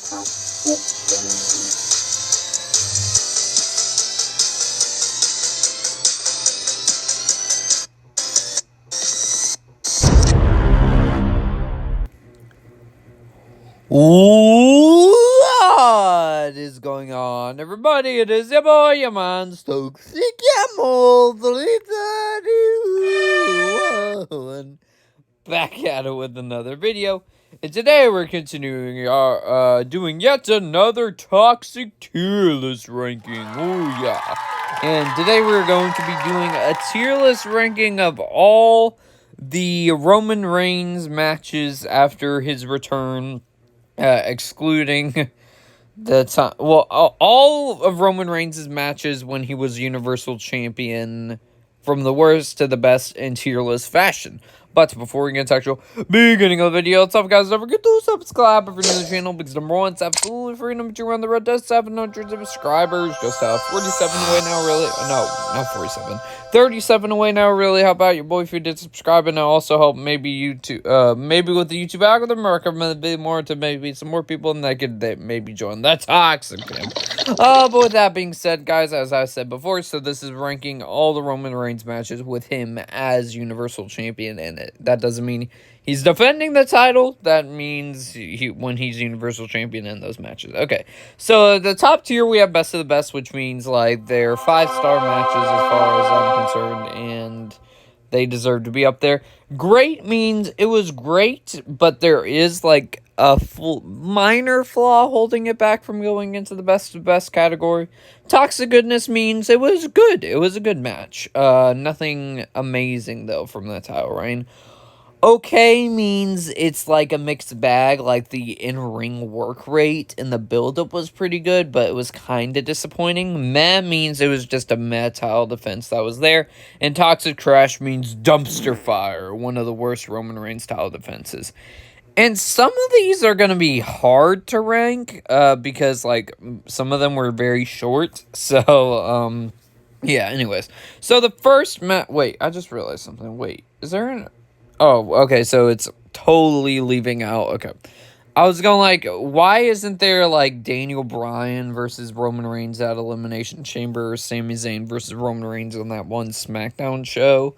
What is going on, everybody? It is your boy, your man, Stokes, and back at it with another video. And today we're continuing our, doing yet another toxic tier list ranking. Oh, yeah. And today we're going to be doing a tier list ranking of all the Roman Reigns matches after his return. Excluding the time, well, all of Roman Reigns' matches when he was Universal Champion, from the worst to the best in tier list fashion. But before we get into actual beginning of the video, what's up, guys? Don't forget to subscribe if you're new to the channel, because number one, it's absolutely free. Number two, we're on the road to 700 subscribers. Just 47 away now, really. No, not 47. 37 away now, really. How about your boy if you did subscribe, and also help maybe YouTube, maybe with the YouTube algorithm, recommend a bit more to maybe some more people, and that could maybe join the toxic game. But with that being said, guys, as I said before, so this is ranking all the Roman Reigns matches with him as Universal Champion, and that doesn't mean he's defending the title. That means when he's Universal Champion in those matches. Okay, so the top tier, we have best of the best, which means, like, they're 5-star matches as far as I'm concerned, and they deserve to be up there. Great means it was great, but there is, like, a minor flaw holding it back from going into the best of best category. Toxic goodness means it was good. It was a good match. Nothing amazing, though, from the title reign. Okay means it's like a mixed bag, like the in-ring work rate and the build-up was pretty good, but it was kind of disappointing. Meh means it was just a meh title defense that was there. And toxic trash means dumpster fire, one of the worst Roman Reigns title defenses. And some of these are going to be hard to rank, because, like, some of them were very short. So, yeah, anyways. So the first wait, I just realized something. Wait, is there an... Oh, okay, so it's totally leaving out. Okay. I was going like, why isn't there, like, Daniel Bryan versus Roman Reigns at Elimination Chamber, or Sami Zayn versus Roman Reigns on that one SmackDown show?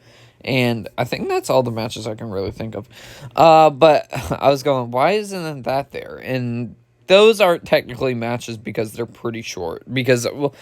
And I think that's all the matches I can really think of. But I was going, why isn't that there? And those aren't technically matches because they're pretty short. Because, well,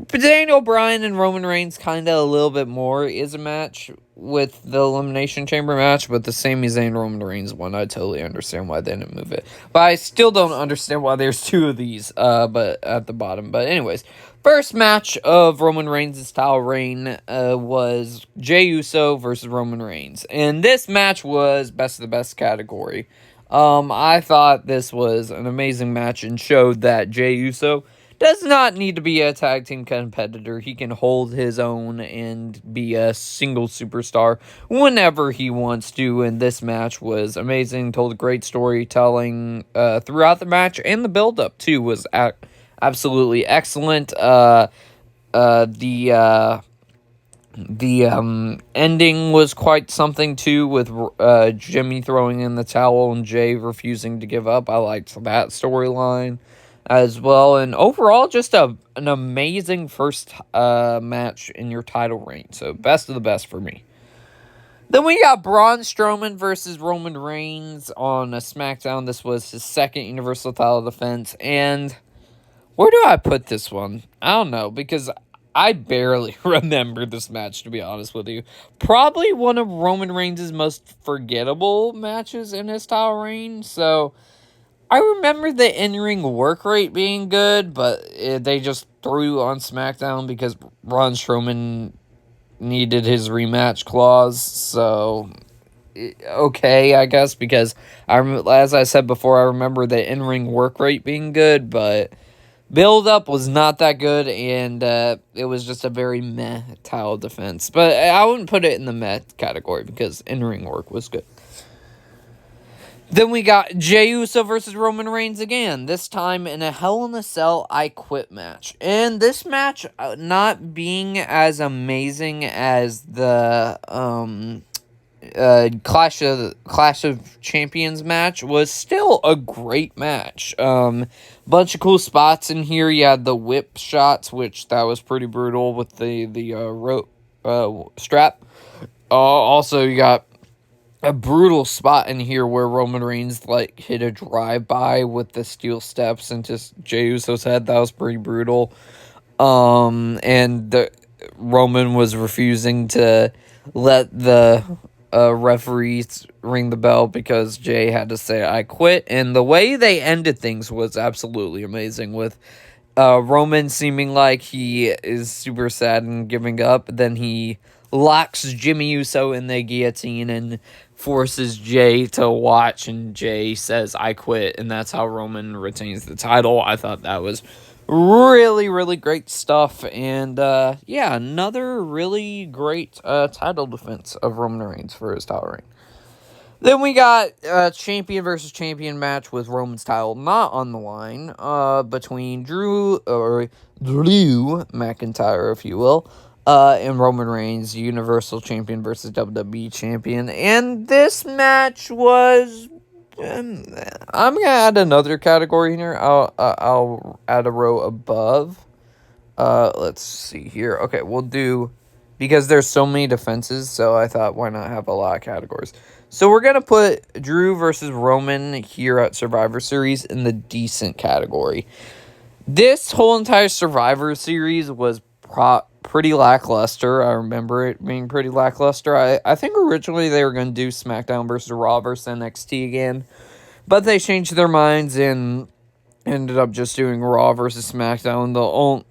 Daniel Bryan and Roman Reigns kind of a little bit more is a match with the Elimination Chamber match, but the Sami Zayn Roman Reigns one, I totally understand why they didn't move it. But I still don't understand why there's two of these, but at the bottom. But anyways, first match of Roman Reigns' title reign was Jey Uso versus Roman Reigns. And this match was best of the best category. I thought this was an amazing match and showed that Jey Uso does not need to be a tag team competitor. He can hold his own and be a single superstar whenever he wants to, and this match was amazing. Told great storytelling throughout the match, and the build-up, too, was absolutely excellent. The ending was quite something, too, with Jimmy throwing in the towel and Jey refusing to give up. I liked that storyline as well, and overall, just an amazing first match in your title reign, so best of the best for me. Then we got Braun Strowman versus Roman Reigns on a SmackDown. This was his second Universal title defense, and where do I put this one? I don't know, because I barely remember this match, to be honest with you. Probably one of Roman Reigns' most forgettable matches in his title reign, so I remember the in-ring work rate being good, but they just threw on SmackDown because Braun Strowman needed his rematch clause. So, okay, I guess, because as I said before, I remember the in-ring work rate being good, but build-up was not that good, and it was just a very meh title defense. But I wouldn't put it in the meh category because in-ring work was good. Then we got Jey Uso versus Roman Reigns again, this time in a Hell in a Cell I Quit match. And this match not being as amazing as the Clash of Champions match was still a great match. Bunch of cool spots in here. You had the whip shots, which that was pretty brutal with the rope strap. Also, you got a brutal spot in here where Roman Reigns like hit a drive-by with the steel steps into Jey Uso's head. That was pretty brutal. And the Roman was refusing to let the referees ring the bell because Jey had to say "I quit." And the way they ended things was absolutely amazing, with Roman seeming like he is super sad and giving up. Then he locks Jimmy Uso in the guillotine and forces Jey to watch, and Jey says "I quit," and that's how Roman retains the title. I thought that was really, really great stuff, and yeah, another really great title defense of Roman Reigns for his title reign. Then we got a champion versus champion match with Roman's title not on the line, between Drew McIntyre, if you will, and Roman Reigns, Universal Champion versus WWE Champion. And this match was, I'm gonna add another category here. I'll add a row above. Let's see here. Okay, we'll do, because there's so many defenses, so I thought, why not have a lot of categories? So we're going to put Drew versus Roman here at Survivor Series in the decent category. This whole entire Survivor Series was pretty lackluster. I remember it being pretty lackluster. I think originally they were going to do SmackDown versus Raw versus NXT again, but they changed their minds and ended up just doing Raw versus SmackDown.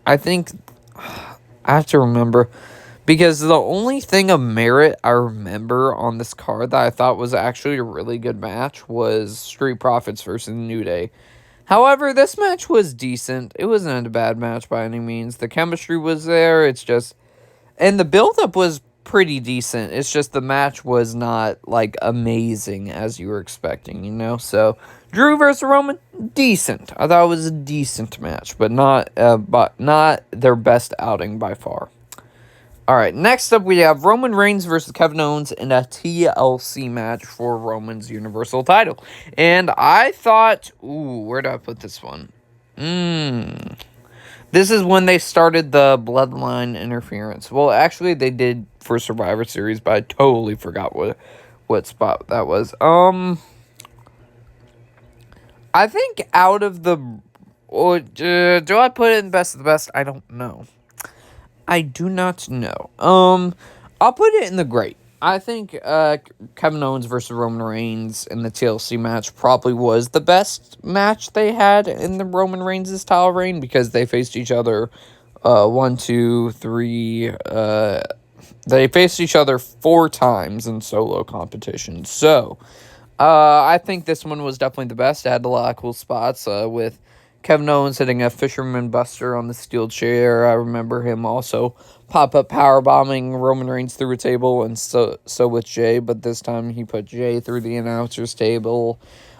I think I have to remember, because the only thing of merit I remember on this card that I thought was actually a really good match was Street Profits versus New Day. However, this match was decent. It wasn't a bad match by any means. The chemistry was there. It's just, and the build-up was pretty decent. It's just the match was not like amazing as you were expecting, you know? So Drew versus Roman, decent. I thought it was a decent match, but not their best outing by far. All right, next up we have Roman Reigns versus Kevin Owens in a TLC match for Roman's Universal title. And I thought, where did I put this one? This is when they started the bloodline interference. Well, actually they did for Survivor Series, but I totally forgot what spot that was. I think out of the, do I put it in best of the best? I don't know. I do not know. I'll put it in the great. I think Kevin Owens versus Roman Reigns in the TLC match probably was the best match they had in the Roman Reigns' title reign, because they faced each other they faced each other 4 times in solo competition. So I think this one was definitely the best. It had a lot of cool spots with Kevin Owens hitting a Fisherman Buster on the steel chair. I remember him also pop-up powerbombing Roman Reigns through a table, and so with Jey, but this time he put Jey through the announcer's table.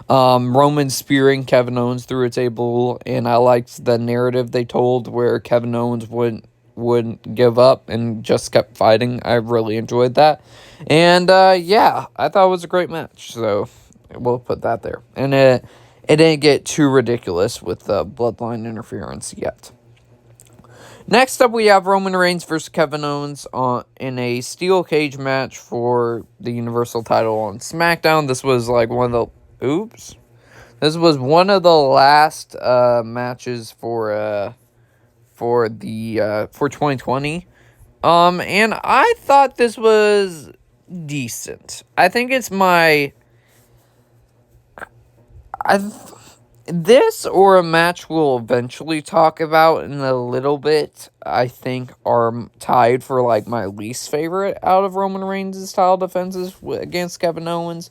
Roman spearing Kevin Owens through a table, and I liked the narrative they told where Kevin Owens wouldn't give up and just kept fighting. I really enjoyed that. And yeah, I thought it was a great match, so we'll put that there. And it didn't get too ridiculous with the bloodline interference yet. Next up, we have Roman Reigns versus Kevin Owens in a steel cage match for the Universal title on SmackDown. This was like one of the last matches for 2020. And I thought this was decent. I think it's this or a match we'll eventually talk about in a little bit, I think, are tied for like my least favorite out of Roman Reigns' title defenses against Kevin Owens.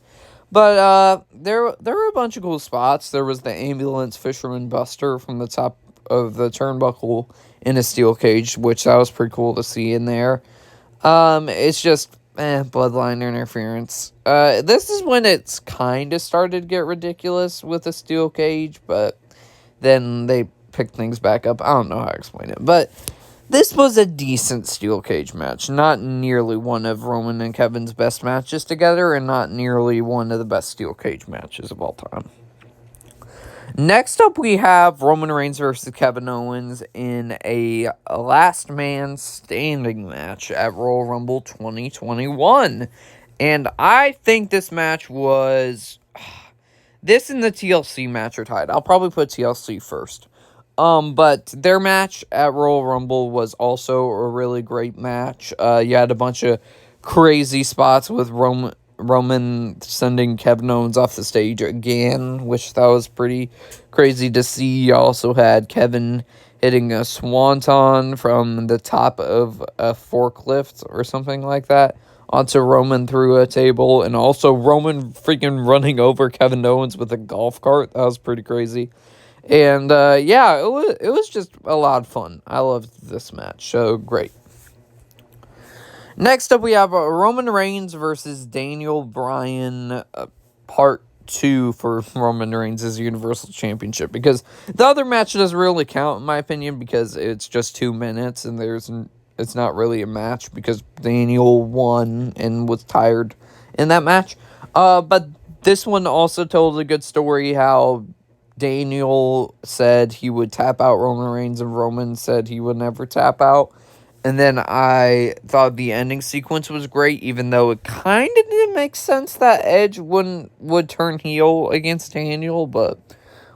But there were a bunch of cool spots. There was the ambulance Fisherman Buster from the top of the turnbuckle in a steel cage, which that was pretty cool to see in there. It's just bloodline interference. This is when it's kind of started to get ridiculous with a steel cage, but then they picked things back up. I don't know how to explain it, but This was a decent steel cage match. Not nearly one of Roman and Kevin's best matches together, and not nearly one of the best steel cage matches of all time. Next up, we have Roman Reigns versus Kevin Owens in a last man standing match at Royal Rumble 2021. And I think this match was... This and the TLC match are tied. I'll probably put TLC first. But their match at Royal Rumble was also a really great match. You had a bunch of crazy spots with Roman sending Kevin Owens off the stage again, which that was pretty crazy to see. You also had Kevin hitting a swanton from the top of a forklift or something like that onto Roman through a table, and also Roman freaking running over Kevin Owens with a golf cart. That was pretty crazy. And, yeah, it was just a lot of fun. I loved this match, so great. Next up, we have Roman Reigns versus Daniel Bryan, part 2 for Roman Reigns' Universal Championship, because the other match doesn't really count, in my opinion, because it's just 2 minutes, and it's not really a match, because Daniel won and was tired in that match. But this one also told a good story, how Daniel said he would tap out Roman Reigns, and Roman said he would never tap out. And then I thought the ending sequence was great, even though it kind of didn't make sense that Edge would turn heel against Daniel, but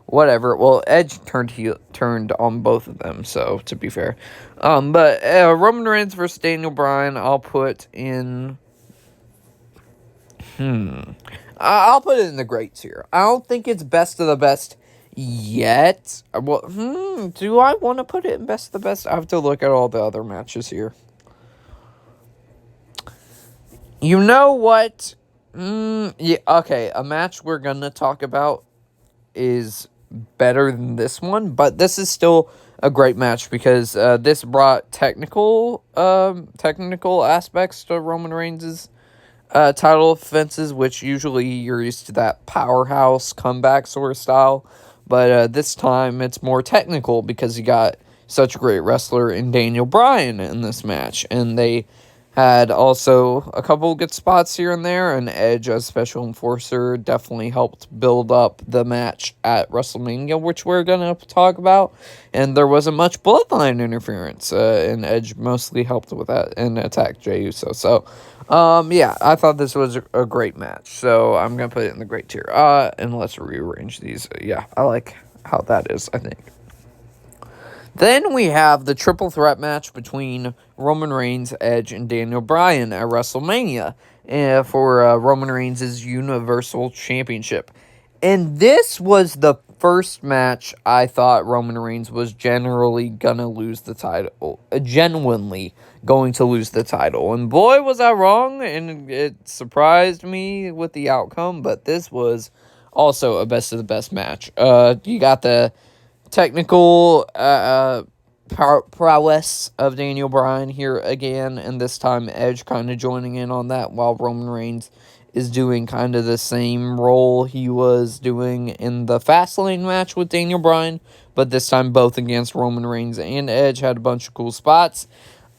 whatever. Well, Edge turned on both of them, so to be fair. But Roman Reigns versus Daniel Bryan, I'll put in... I'll put it in the greats here. I don't think it's best of the best yet. Well, do I want to put it in best of the best? I have to look at all the other matches here. You know what? Yeah, okay, a match we're gonna talk about is better than this one, but this is still a great match because this brought technical aspects to Roman Reigns' title offenses, which usually you're used to that powerhouse comeback sort of style. But this time it's more technical because you got such a great wrestler in Daniel Bryan in this match. And they had also a couple good spots here and there. And Edge as special enforcer definitely helped build up the match at WrestleMania, which we're going to talk about. And there wasn't much bloodline interference. And Edge mostly helped with that and attacked Jey Uso. So, yeah, I thought this was a great match, so I'm going to put it in the great tier. And let's rearrange these. Yeah, I like how that is, I think. Then we have the triple threat match between Roman Reigns, Edge, and Daniel Bryan at WrestleMania for Roman Reigns' Universal Championship. And this was the first match I thought Roman Reigns was genuinely going to lose the title. And boy, was I wrong, and it surprised me with the outcome, but this was also a best of the best match. You got the technical prowess of Daniel Bryan here again, and this time Edge kind of joining in on that, while Roman Reigns is doing kind of the same role he was doing in the Fastlane match with Daniel Bryan, but this time both against Roman Reigns and Edge. Had a bunch of cool spots.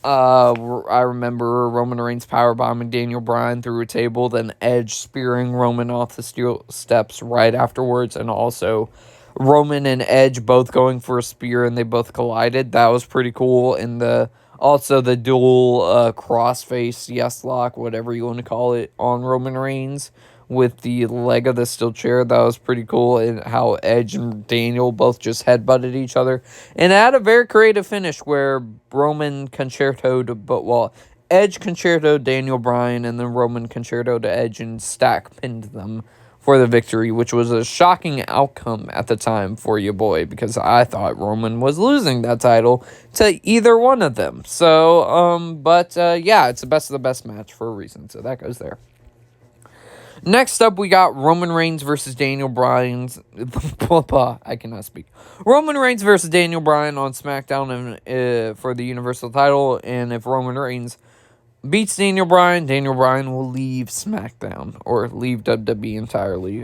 I remember Roman Reigns powerbombing Daniel Bryan through a table, then Edge spearing Roman off the steel steps right afterwards, and also Roman and Edge both going for a spear, and they both collided. That was pretty cool. And also the dual crossface yes lock, whatever you want to call it, on Roman Reigns with the leg of the steel chair. That was pretty cool. And how Edge and Daniel both just headbutted each other. And it had a very creative finish where Roman Edge concertoed Daniel Bryan, and then Roman concertoed Edge and stack pinned them for the victory, which was a shocking outcome at the time for your boy, because I thought Roman was losing that title to either one of them. So, yeah, it's the best of the best match for a reason, so that goes there. Next up, we got Roman Reigns versus Daniel Bryan. I cannot speak. Roman Reigns versus Daniel Bryan on SmackDown for the Universal title, and if Roman Reigns beats Daniel Bryan will leave SmackDown, or leave WWE entirely,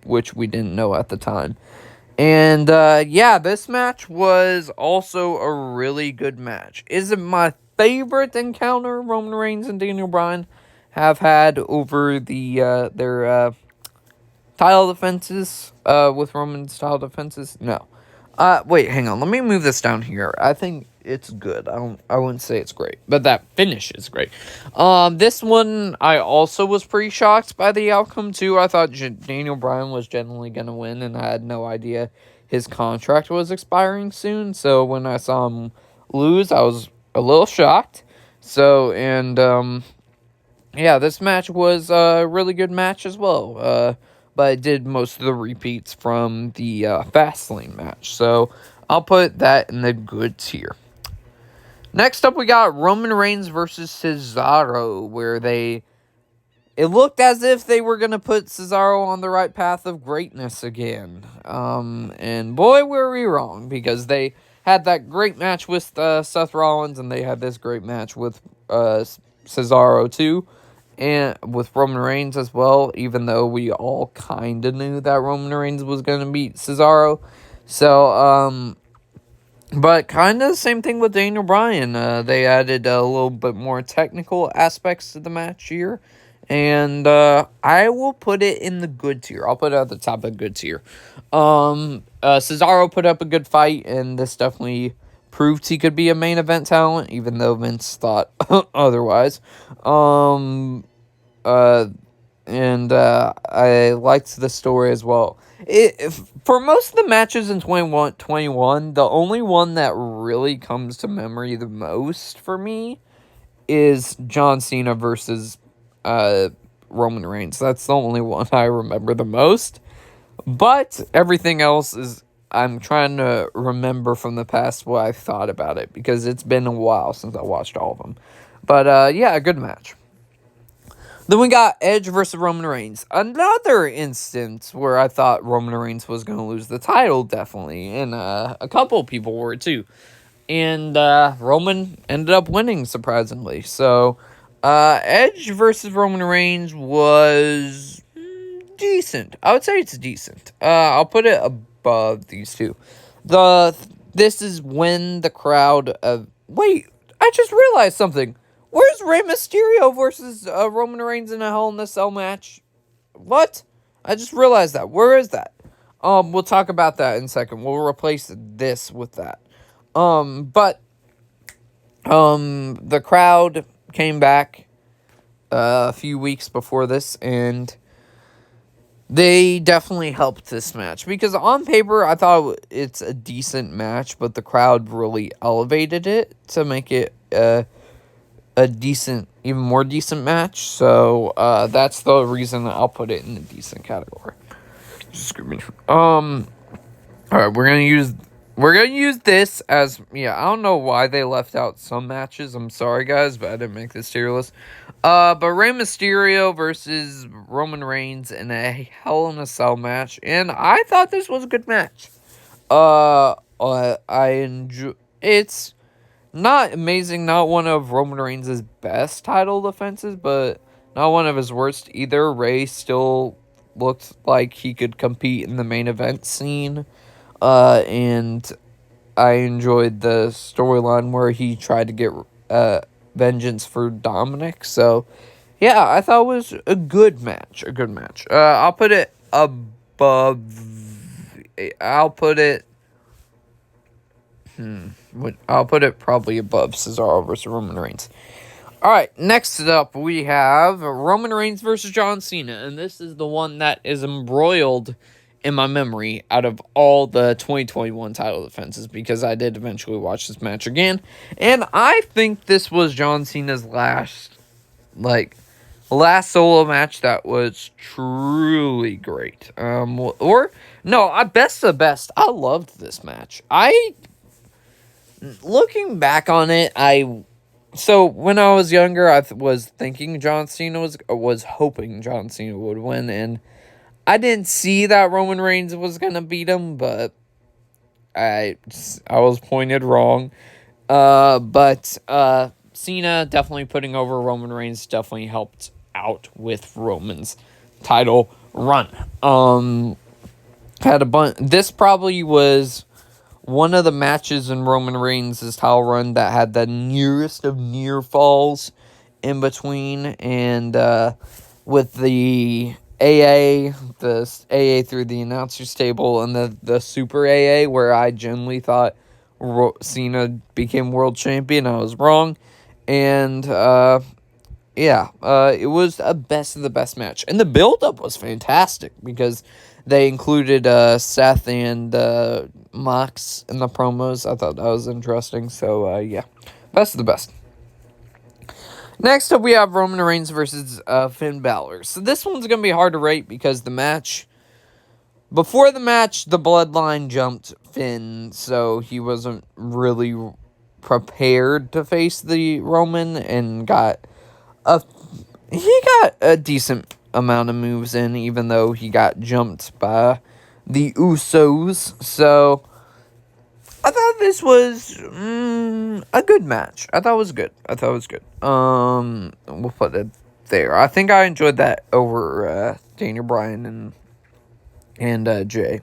which we didn't know at the time. And yeah, this match was also a really good match. Is it my favorite encounter Roman Reigns and Daniel Bryan have had over their title defenses with Roman's title defenses? No. Wait, hang on. Let me move this down here. I think it's good. I wouldn't say it's great, but that finish is great. This one I also was pretty shocked by the outcome too. I thought Daniel Bryan was generally gonna win, and I had no idea his contract was expiring soon. So when I saw him lose, I was a little shocked. So yeah, this match was a really good match as well. But I did most of the repeats from the Fastlane match. So I'll put that in the good tier. Next up, we got Roman Reigns versus Cesaro, where it looked as if they were going to put Cesaro on the right path of greatness again. And boy, were we wrong, because they had that great match with Seth Rollins, and they had this great match with Cesaro too, and with Roman Reigns as well, even though we all kind of knew that Roman Reigns was going to beat Cesaro. So, but kind of the same thing with Daniel Bryan. They added a little bit more technical aspects to the match here. And I will put it in the good tier. I'll put it at the top of good tier. Cesaro put up a good fight, and this definitely proved he could be a main event talent, even though Vince thought otherwise. I liked the story as well. For most of the matches in 2021, the only one that really comes to memory the most for me is John Cena versus Roman Reigns. That's the only one I remember the most. But everything else is, I'm trying to remember from the past what I thought about it, because it's been a while since I watched all of them. But yeah, a good match. Then we got Edge versus Roman Reigns. Another instance where I thought Roman Reigns was going to lose the title, definitely. And a couple people were too. And Roman ended up winning, surprisingly. So, Edge versus Roman Reigns was decent. I would say it's decent. I'll put it above these two. This is when the crowd... wait, I just realized something. Where's Rey Mysterio versus Roman Reigns in a Hell in a Cell match? What? I just realized that. Where is that? We'll talk about that in a second. We'll replace this with that. But the crowd came back a few weeks before this, and they definitely helped this match, because on paper I thought it's a decent match, but the crowd really elevated it to make it a decent, even more decent match. So that's the reason that I'll put it in the decent category. Excuse me. All right, we're gonna use this as, yeah, I don't know why they left out some matches. I'm sorry, guys, but I didn't make this tier list. But Rey Mysterio versus Roman Reigns in a Hell in a Cell match, and I thought this was a good match. I enjoy. It's not amazing, not one of Roman Reigns' best title defenses, but not one of his worst either. Rey still looked like he could compete in the main event scene. And I enjoyed the storyline where he tried to get vengeance for Dominic. So, yeah, I thought it was a good match. A good match. I'll put it above... I'll put it probably above Cesaro versus Roman Reigns. Alright, next up we have Roman Reigns versus John Cena. And this is the one that is embroiled in my memory out of all the 2021 title defenses, because I did eventually watch this match again. And I think this was John Cena's last solo match that was truly great. Best of best. I loved this match. Looking back on it, so when I was younger, I was thinking John Cena was hoping John Cena would win, and I didn't see that Roman Reigns was gonna beat him, but I was pointed wrong. But Cena definitely putting over Roman Reigns definitely helped out with Roman's title run. had a bunch. This probably was one of the matches in Roman Reigns' title run that had the nearest of near falls in between, and with the AA through the announcers table, and the Super AA, where I genuinely thought Cena became world champion. I was wrong, and it was a best of the best match, and the build-up was fantastic because they included Seth and Mox in the promos. I thought that was interesting. So best of the best. Next up, we have Roman Reigns versus Finn Balor. So this one's going to be hard to rate because before the match, the Bloodline jumped Finn, so he wasn't really prepared to face the Roman, and got a decent amount of moves in, even though he got jumped by the Usos. So I thought this was a good match. I thought it was good. We'll put it there. I think I enjoyed that over Daniel Bryan and Jay.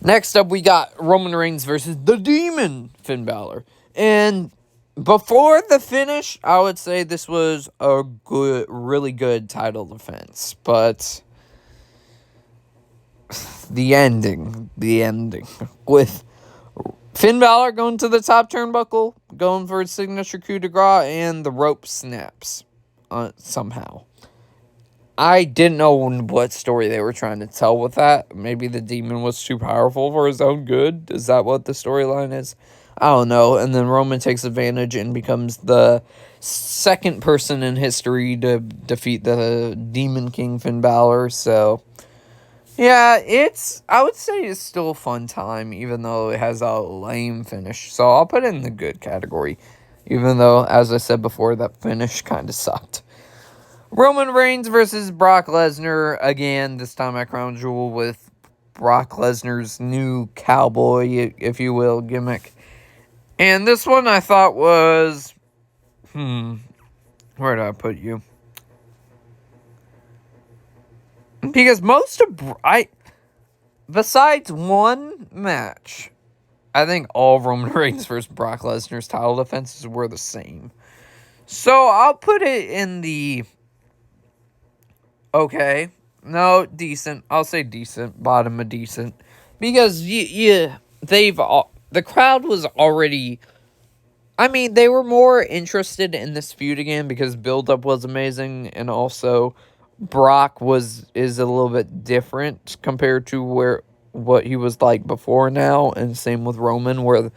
Next up, we got Roman Reigns versus the Demon, Finn Balor. And before the finish, I would say this was a really good title defense. But the ending with Finn Balor going to the top turnbuckle, going for his signature coup de grace, and the rope snaps somehow. I didn't know what story they were trying to tell with that. Maybe the Demon was too powerful for his own good. Is that what the storyline is? I don't know. And then Roman takes advantage and becomes the second person in history to defeat the Demon King Finn Balor. So yeah, I would say it's still a fun time, even though it has a lame finish. So I'll put it in the good category, even though, as I said before, that finish kind of sucked. Roman Reigns versus Brock Lesnar, again, this time at Crown Jewel with Brock Lesnar's new cowboy, if you will, gimmick. And this one I thought was, where did I put you? Because besides one match, I think all of Roman Reigns versus Brock Lesnar's title defenses were the same. So I'll put it in the okay. No, decent. I'll say decent. Bottom of decent. Because, the crowd was already, they were more interested in this feud again because build-up was amazing, and also Brock is a little bit different compared to what he was like before now, and same with Roman, where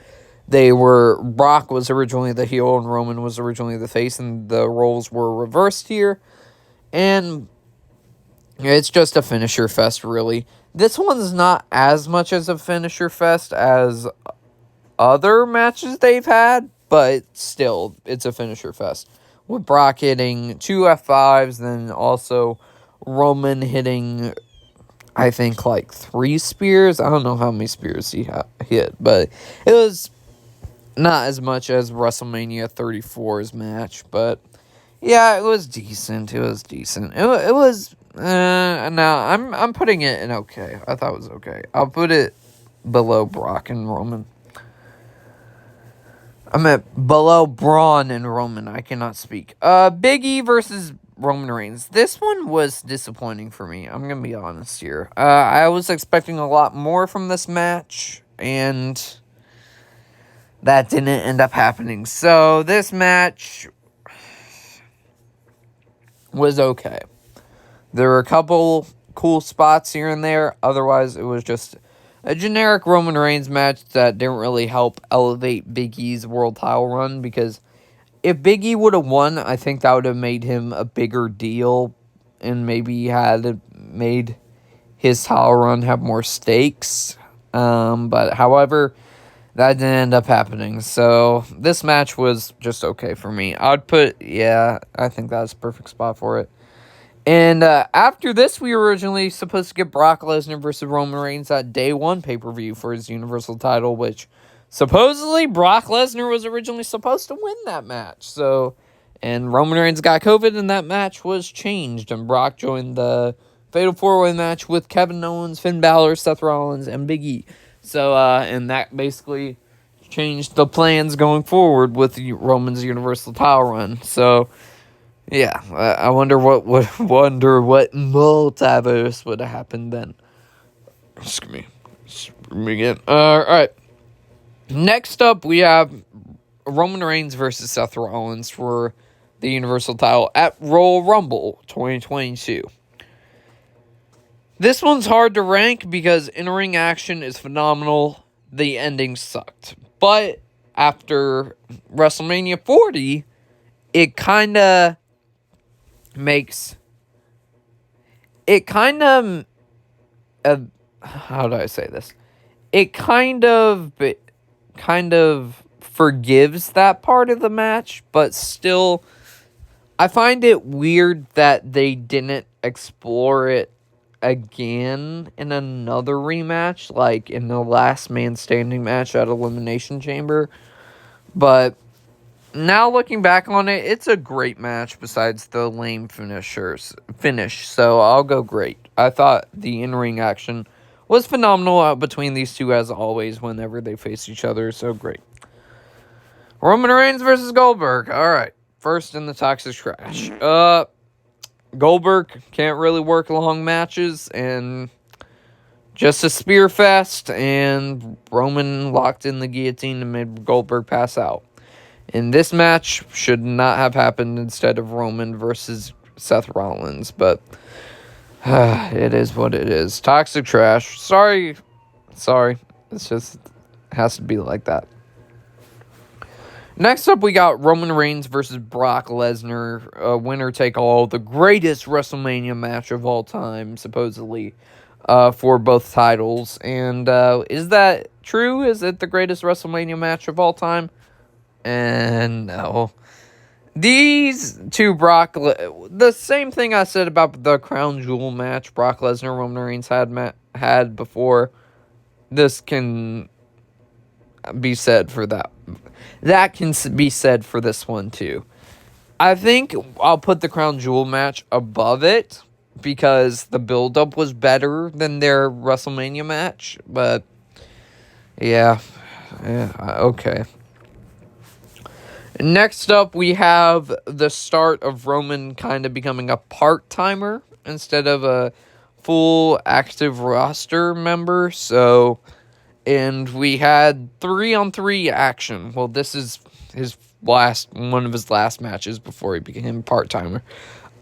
Brock was originally the heel and Roman was originally the face, and the roles were reversed here. And it's just a finisher fest, really. This one's not as much as a finisher fest as other matches they've had, but still, it's a finisher fest. With Brock hitting 2 F5s, then also Roman hitting, I think, like 3 spears. I don't know how many spears he hit, but it was not as much as WrestleMania 34's match, but yeah, it was decent. It was I'm putting it in okay. I thought it was okay. I'll put it below Brock and Roman. I'm at below Braun and Roman. I cannot speak. Big E versus Roman Reigns. This one was disappointing for me. I'm going to be honest here. I was expecting a lot more from this match, and that didn't end up happening. So this match was okay. There were a couple cool spots here and there. Otherwise, it was just a generic Roman Reigns match that didn't really help elevate Big E's world title run, because if Big E would have won, I think that would have made him a bigger deal and maybe had made his title run have more stakes. But however, that didn't end up happening. So this match was just okay for me. I think that's a perfect spot for it. And after this, we were originally supposed to get Brock Lesnar versus Roman Reigns at Day 1 pay-per-view for his Universal title, which supposedly Brock Lesnar was originally supposed to win that match. And Roman Reigns got COVID, and that match was changed, and Brock joined the Fatal 4-Way match with Kevin Owens, Finn Balor, Seth Rollins, and Big E. So, and that basically changed the plans going forward with Roman's Universal title run. So, yeah, I wonder what multiverse would have happened then. Excuse me. Again. All right. Next up, we have Roman Reigns versus Seth Rollins for the Universal title at Royal Rumble 2022. This one's hard to rank because in-ring action is phenomenal. The ending sucked. But after WrestleMania 40, it kind of makes... It kind of... how do I say this? It kind of forgives that part of the match, but still, I find it weird that they didn't explore it again in another rematch, like in the last man standing match at Elimination Chamber. But now looking back on it, it's a great match besides the lame finish, so I'll go great. I thought the in-ring action was phenomenal between these two, as always, whenever they face each other, so great. Roman Reigns versus Goldberg. All right, first in the Toxic Trash. Goldberg can't really work long matches, and just a spear fest, and Roman locked in the guillotine and made Goldberg pass out. And this match should not have happened instead of Roman versus Seth Rollins, but it is what it is. Toxic Trash. Sorry. It's just has to be like that. Next up, we got Roman Reigns versus Brock Lesnar. Winner take all. The greatest WrestleMania match of all time, supposedly, for both titles. And is that true? Is it the greatest WrestleMania match of all time? And no. These two the same thing I said about the Crown Jewel match Brock Lesnar Roman Reigns had before. This can be said for that. That can be said for this one too. I think I'll put the Crown Jewel match above it because the build-up was better than their WrestleMania match. But yeah, okay. Next up, we have the start of Roman kind of becoming a part-timer instead of a full active roster member. So, and we had 3-on-3 action. Well, this is one of his last matches before he became part-timer.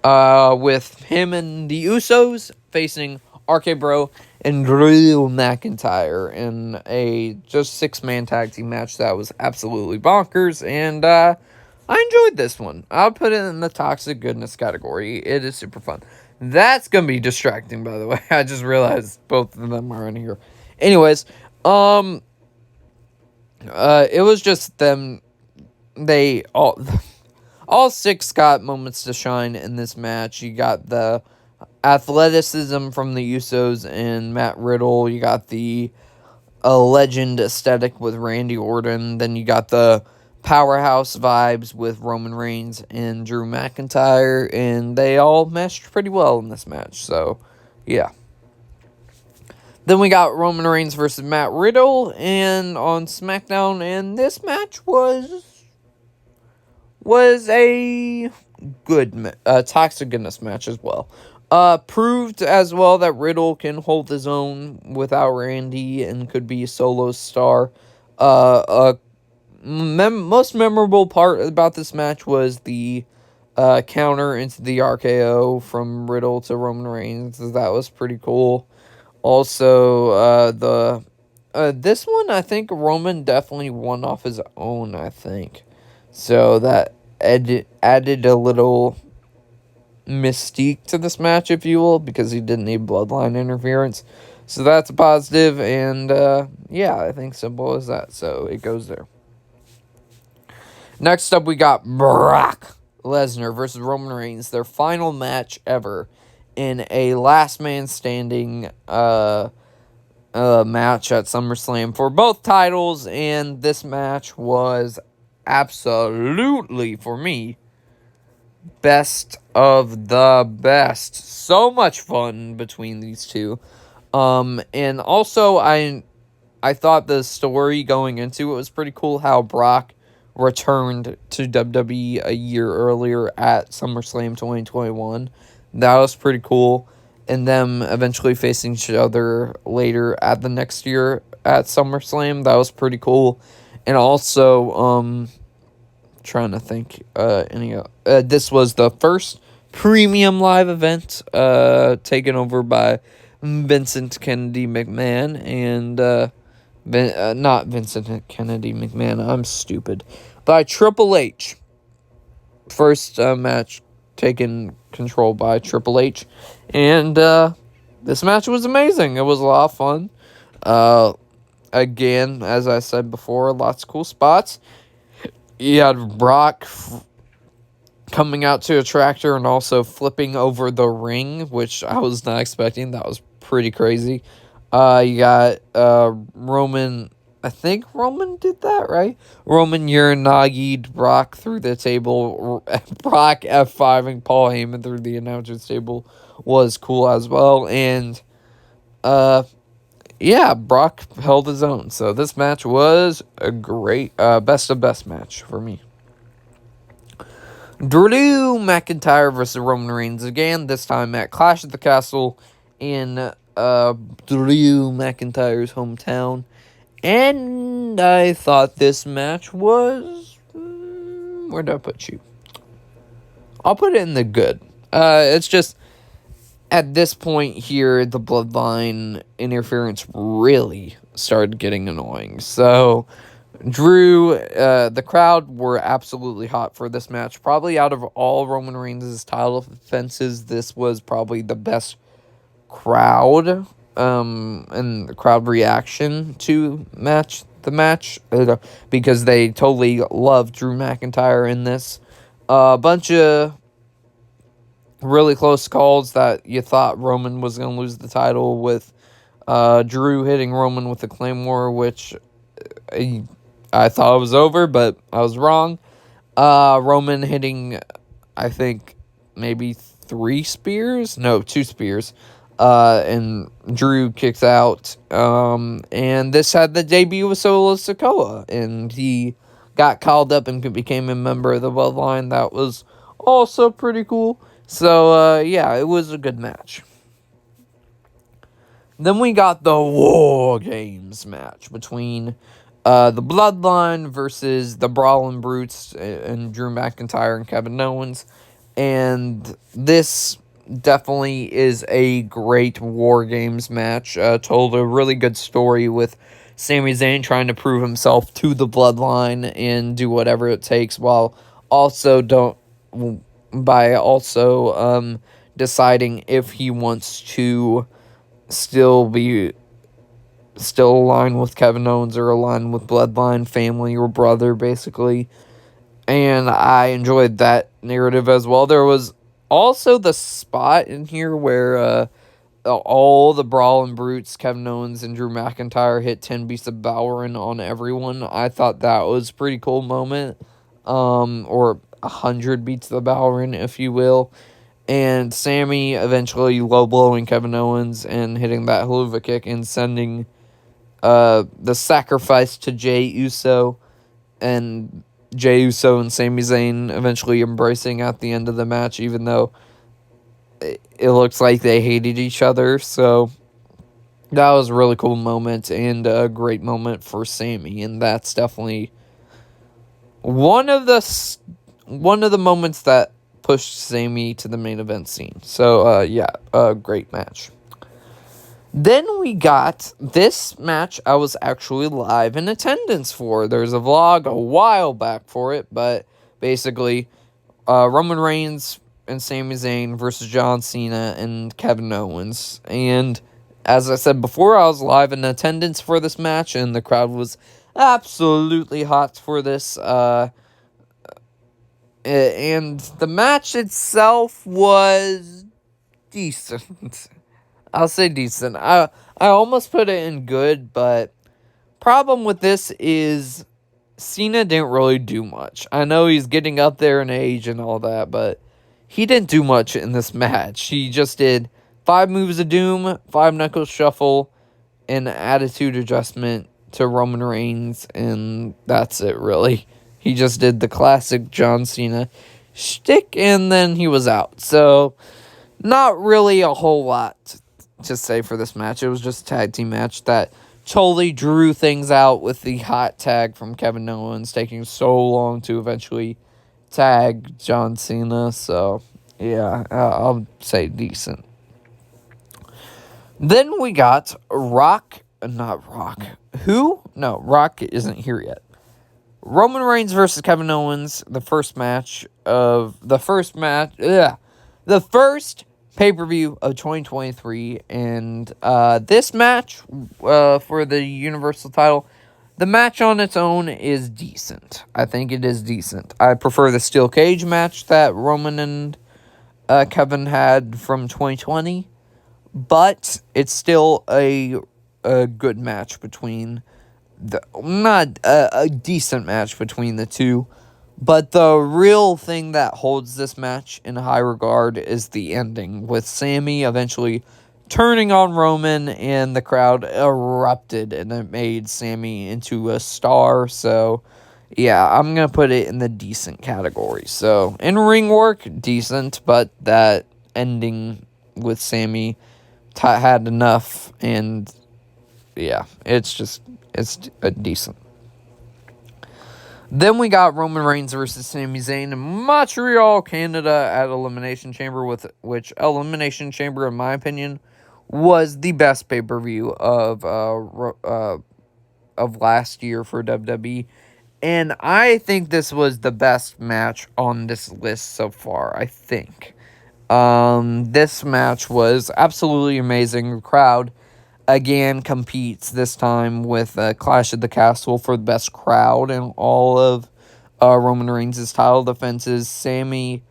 With him and the Usos facing RK Bro and Drew McIntyre in a just 6-man tag team match that was absolutely bonkers, and I enjoyed this one. I'll put it in the toxic goodness category. It is super fun. That's gonna be distracting, by the way. I just realized both of them are in here. Anyways, it was just them. They all 6 got moments to shine in this match. You got the athleticism from the Usos and Matt Riddle. You got the legend aesthetic with Randy Orton. Then you got the powerhouse vibes with Roman Reigns and Drew McIntyre. And they all meshed pretty well in this match. So, yeah. Then we got Roman Reigns versus Matt Riddle and on SmackDown. And this match was a good toxic goodness match as well. Proved as well that Riddle can hold his own without Randy and could be a solo star. Most memorable part about this match was the counter into the RKO from Riddle to Roman Reigns. That was pretty cool. Also, this one, I think Roman definitely won off his own, I think. So that added a little mystique to this match, if you will, because he didn't need bloodline interference. So that's a positive, and yeah, I think simple as that. So it goes there. Next up, we got Brock Lesnar versus Roman Reigns, their final match ever in a last man standing match at SummerSlam for both titles, and this match was absolutely, for me, best of the best. So much fun between these two. And also I thought the story going into it was pretty cool how Brock returned to WWE a year earlier at SummerSlam 2021. That was pretty cool. And them eventually facing each other later at the next year at SummerSlam. That was pretty cool. And also, trying to think, this was the first premium live event, taken over by Vincent Kennedy McMahon and, not Vincent Kennedy McMahon, I'm stupid, by Triple H. First match taken control by Triple H. And this match was amazing. It was a lot of fun. Again, as I said before, lots of cool spots. You had Brock coming out to a tractor and also flipping over the ring, which I was not expecting. That was pretty crazy. You got Roman. I think Roman did that, right? Roman Uranagi'd Brock through the table. Brock F5ing Paul Heyman through the announcer's table was cool as well. And, yeah, Brock held his own. So this match was a great, best of best match for me. Drew McIntyre versus Roman Reigns again, this time at Clash at the Castle in Drew McIntyre's hometown. And I thought this match was... where did I put you? I'll put it in the good. It's just, at this point here, the Bloodline interference really started getting annoying. So, Drew, the crowd were absolutely hot for this match. Probably out of all Roman Reigns' title defenses, this was probably the best crowd, and the crowd reaction to the match, because they totally loved Drew McIntyre in this. A bunch of really close calls that you thought Roman was going to lose the title with, Drew hitting Roman with a Claymore, which I thought it was over, but I was wrong. Roman hitting, I think, maybe 2 spears, and Drew kicks out, and this had the debut of Solo Sikoa, and he got called up and became a member of the Bloodline. That was also pretty cool. So, yeah, it was a good match. Then we got the War Games match between the Bloodline versus the Brawling Brutes and Drew McIntyre and Kevin Owens. And this definitely is a great War Games match. Told a really good story with Sami Zayn trying to prove himself to the Bloodline and do whatever it takes, while also deciding if he wants to still align with Kevin Owens or align with Bloodline, family, or brother, basically. And I enjoyed that narrative as well. There was also the spot in here where all the Brawling Brutes, Kevin Owens and Drew McIntyre, hit 10 Beasts of Bowering on everyone. I thought that was a pretty cool moment. Or 100 Beats of Bowering, if you will. And Sammy eventually low-blowing Kevin Owens and hitting that Helluva Kick and sending the sacrifice to Jey Uso, and Jey Uso and Sami Zayn eventually embracing at the end of the match, even though it looks like they hated each other. So that was a really cool moment and a great moment for Sammy, and that's definitely one of the moments that pushed Sammy to the main event scene. So yeah, a great match. Then we got this match I was actually live in attendance for. There's a vlog a while back for it, but basically, Roman Reigns and Sami Zayn versus John Cena and Kevin Owens. And as I said before, I was live in attendance for this match, and the crowd was absolutely hot for this. And the match itself was decent. I'll say decent. I almost put it in good, but problem with this is Cena didn't really do much. I know he's getting up there in age and all that, but he didn't do much in this match. He just did 5 moves of doom, 5 knuckle shuffle, and attitude adjustment to Roman Reigns, and that's it, really. He just did the classic John Cena shtick, and then he was out. So, not really a whole lot to say for this match. It was just a tag team match that totally drew things out with the hot tag from Kevin Owens taking so long to eventually tag John Cena. So, yeah, I'll say decent. Then we got Rock. Who? No, Rock isn't here yet. Roman Reigns versus Kevin Owens, the first pay-per-view of 2023, and this match for the Universal title, the match on its own is decent. I think it is decent. I prefer the steel cage match that Roman and Kevin had from 2020, but it's still a good match between not a decent match between the two, but the real thing that holds this match in high regard is the ending, with Sami eventually turning on Roman, and the crowd erupted, and it made Sami into a star. So, yeah, I'm going to put it in the decent category. So, in ring work, decent, but that ending with Sami had enough, and yeah, it's decent. Then we got Roman Reigns versus Sami Zayn in Montreal, Canada at Elimination Chamber, which Elimination Chamber, in my opinion, was the best pay-per-view of last year for WWE. And I think this was the best match on this list so far, I think. This match was absolutely amazing. The crowd again competes this time with Clash at the Castle for the best crowd in all of Roman Reigns' title defenses. Sami,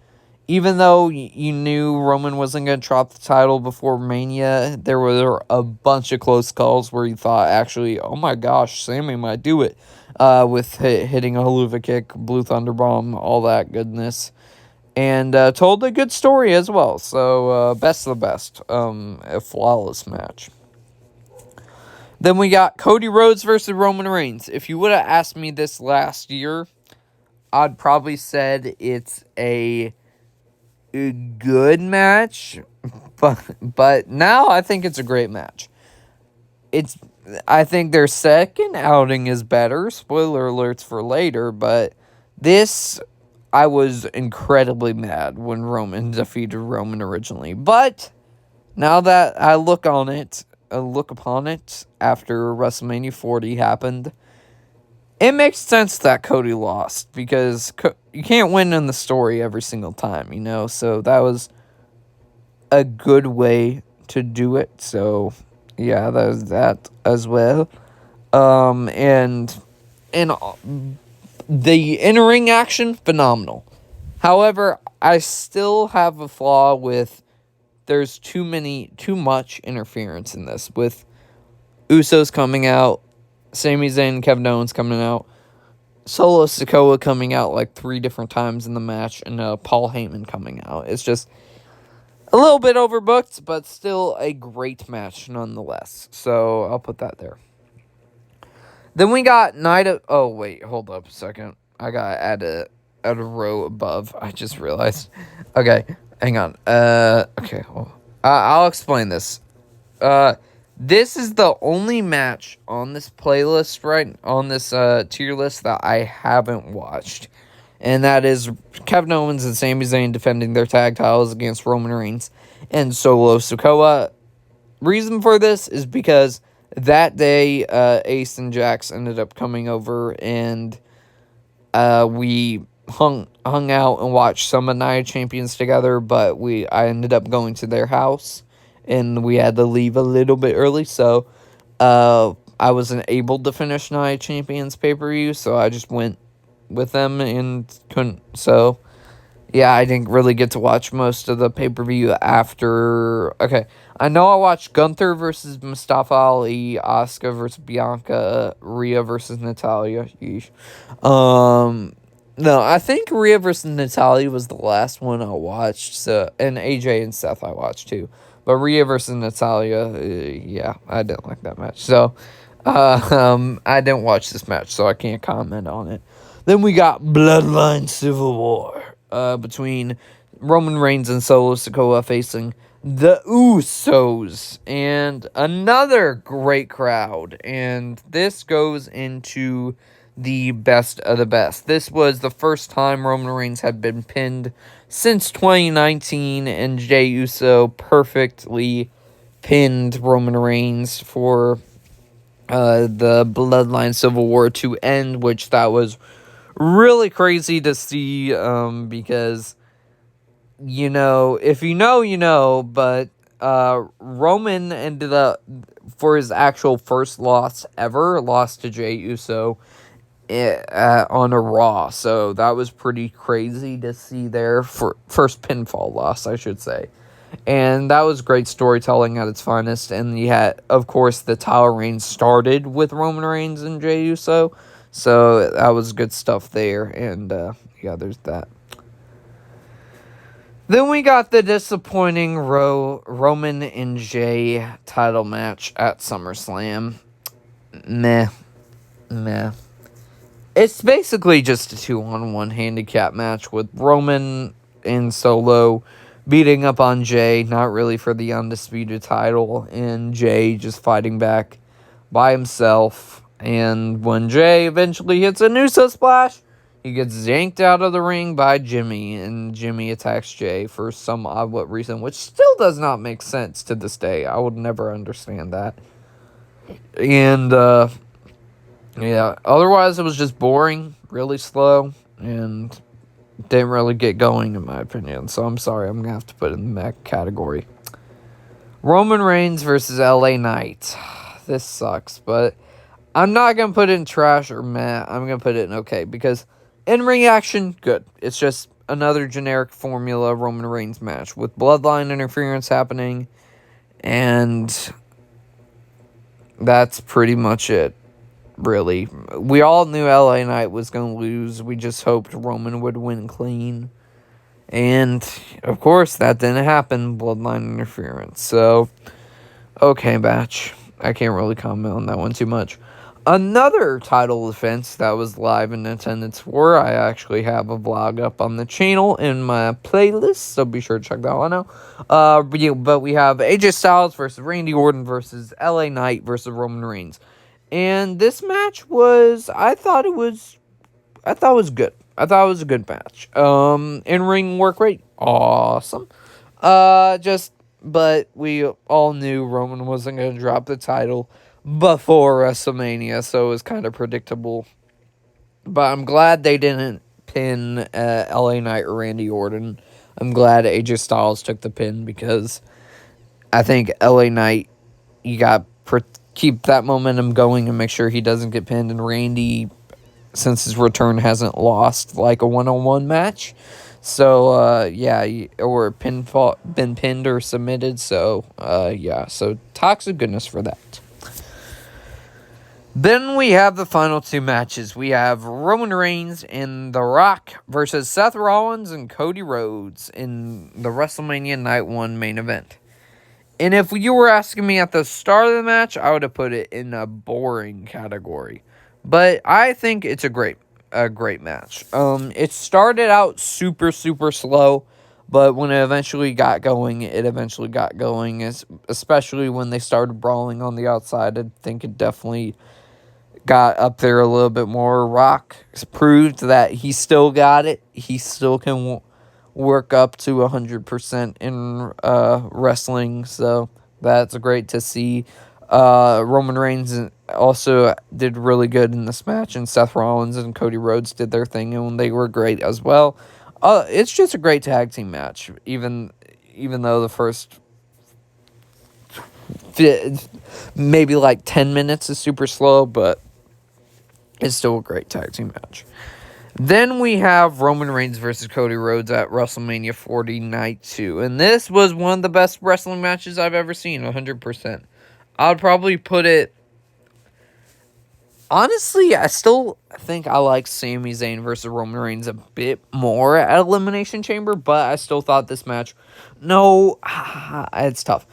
even though you knew Roman wasn't going to drop the title before Mania, there were a bunch of close calls where you thought, actually, oh my gosh, Sami might do it, with hitting a Helluva Kick, Blue Thunder Bomb, all that goodness. And told a good story as well. So, best of the best. A flawless match. Then we got Cody Rhodes versus Roman Reigns. If you would have asked me this last year, I'd probably said it's a good match, but now I think it's a great match. I think their second outing is better. Spoiler alerts for later, but this, I was incredibly mad when Roman defeated Roman originally. But now that I look upon it after WrestleMania 40 happened, it makes sense that Cody lost, because you can't win in the story every single time, so that was a good way to do it. So yeah, that was that as well. And the in-ring action, phenomenal. However, I still have a flaw with, there's too much interference in this, with Usos coming out, Sami Zayn and Kevin Owens coming out, Solo Sikoa coming out like 3 different times in the match, and Paul Heyman coming out. It's just a little bit overbooked, but still a great match nonetheless. So I'll put that there. Then we got oh wait, hold up a second. I gotta add a row above. I just realized. Okay, hang on. Okay, well, I'll explain this. This is the only match on this playlist, on this tier list, that I haven't watched. And that is Kevin Owens and Sami Zayn defending their tag titles against Roman Reigns and Solo Sikoa. Reason for this is because that day, Ace and Jax ended up coming over, and we hung out and watched some of Nia Champions together, but I ended up going to their house, and we had to leave a little bit early, so I wasn't able to finish Nia Champions pay-per-view, so I just went with them and couldn't. So yeah, I didn't really get to watch most of the pay-per-view after. Okay, I know I watched Gunther versus Mustafa Ali, Asuka versus Bianca, Rhea versus Natalya. No, I think Rhea versus Natalia was the last one I watched. So, and AJ and Seth I watched too. But Rhea versus Natalia, yeah, I didn't like that match. So, I didn't watch this match, so I can't comment on it. Then we got Bloodline Civil War between Roman Reigns and Solo Sikoa facing the Usos, and another great crowd. And this goes into the best of the best. This was the first time Roman Reigns had been pinned since 2019, and Jey Uso perfectly pinned Roman Reigns for the Bloodline Civil War to end, which that was really crazy to see, because, you know, if you know, you know, but Roman ended up, for his actual first loss ever, lost to Jey Uso on a Raw. So that was pretty crazy to see there. For first pinfall loss, I should say. And that was great storytelling at its finest. And you had, of course, the title reign started with Roman Reigns and Jey Uso. So that was good stuff there. And yeah, there's that. Then we got the disappointing Roman and Jey title match at SummerSlam. Meh. Meh. It's basically just a 2-on-1 handicap match with Roman and Solo beating up on Jey, not really for the undisputed title, and Jey just fighting back by himself. And when Jey eventually hits a Nusa Splash, he gets yanked out of the ring by Jimmy, and Jimmy attacks Jey for some odd what reason, which still does not make sense to this day. I would never understand that. And, yeah, otherwise it was just boring, really slow, and didn't really get going in my opinion. So I'm sorry, I'm going to have to put it in the mech category. Roman Reigns versus LA Knight. This sucks, but I'm not going to put it in trash or meh. I'm going to put it in okay, because in-ring action, good. It's just another generic formula Roman Reigns match with bloodline interference happening, and that's pretty much it. Really, we all knew LA Knight was going to lose. We just hoped Roman would win clean. And, of course, that didn't happen. Bloodline interference. So, okay, match. I can't really comment on that one too much. Another title defense that was live in attendance for, I actually have a vlog up on the channel in my playlist, so be sure to check that one out. But we have AJ Styles versus Randy Orton versus LA Knight versus Roman Reigns. And this match was, I thought it was good. I thought it was a good match. In-ring work rate, awesome. But we all knew Roman wasn't going to drop the title before WrestleMania, so it was kind of predictable. But I'm glad they didn't pin LA Knight or Randy Orton. I'm glad AJ Styles took the pin, because I think LA Knight, you got keep that momentum going and make sure he doesn't get pinned. And Randy, since his return, hasn't lost like a one-on-one match. So, yeah, or been pinned or submitted. So, yeah, so toxic goodness for that. Then we have the final two matches. We have Roman Reigns and The Rock versus Seth Rollins and Cody Rhodes in the WrestleMania Night 1 main event. And if you were asking me at the start of the match, I would have put it in a boring category. But I think it's a great match. It started out super, super slow, but when it eventually got going, especially when they started brawling on the outside. I think it definitely got up there a little bit more. Rock proved that he still got it. He still can work up to 100% in wrestling, so that's great to see. Roman Reigns also did really good in this match, and Seth Rollins and Cody Rhodes did their thing, and they were great as well. It's just a great tag team match, even though the first maybe like 10 minutes is super slow, but it's still a great tag team match. Then we have Roman Reigns versus Cody Rhodes at WrestleMania 40 Night 2. And this was one of the best wrestling matches I've ever seen, 100%. I would probably put it Honestly, I still think I like Sami Zayn versus Roman Reigns a bit more at Elimination Chamber, but I still thought this match. No, it's tough.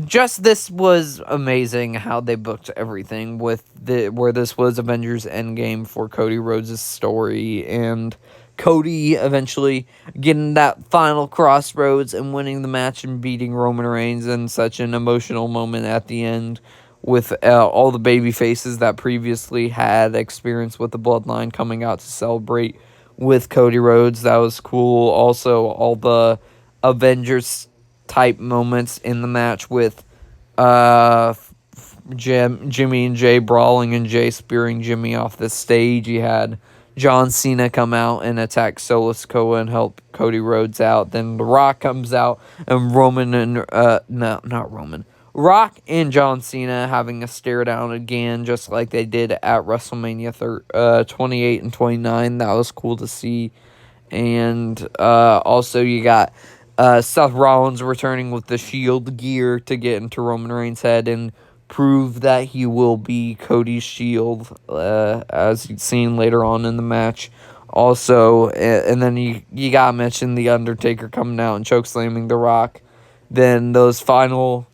Just this was amazing how they booked everything with where this was Avengers Endgame for Cody Rhodes' story and Cody eventually getting that final crossroads and winning the match and beating Roman Reigns in such an emotional moment at the end with all the baby faces that previously had experience with the bloodline coming out to celebrate with Cody Rhodes. That was cool. Also, all the Avengers type moments in the match with Jimmy and Jay brawling and Jay spearing Jimmy off the stage. You had John Cena come out and attack Solo Sikoa and help Cody Rhodes out. Then The Rock comes out and Roman and no, not Roman. Rock and John Cena having a stare down again, just like they did at WrestleMania 28 and 29. That was cool to see. And also you got Seth Rollins returning with the Shield gear to get into Roman Reigns' head and prove that he will be Cody's Shield, as you've seen later on in the match. Also, and then you gotta mention The Undertaker coming out and chokeslamming The Rock. Then those final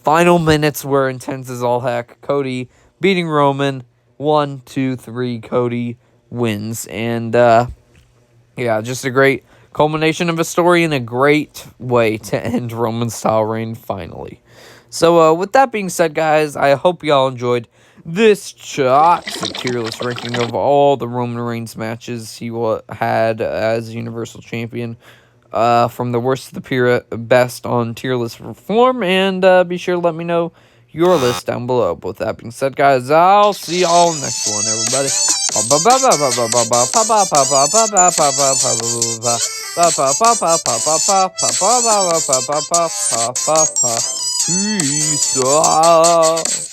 minutes were intense as all heck. Cody beating Roman. 1, 2, 3. Cody wins. And, yeah, just a great culmination of a story and a great way to end Roman's title reign finally. So, with that being said, guys, I hope y'all enjoyed this toxic tier list ranking of all the Roman Reigns matches he had as Universal Champion. From the worst to the best on tier list form, and be sure to let me know your list down below. But with that being said, guys, I'll see y'all next one, everybody. Peace out.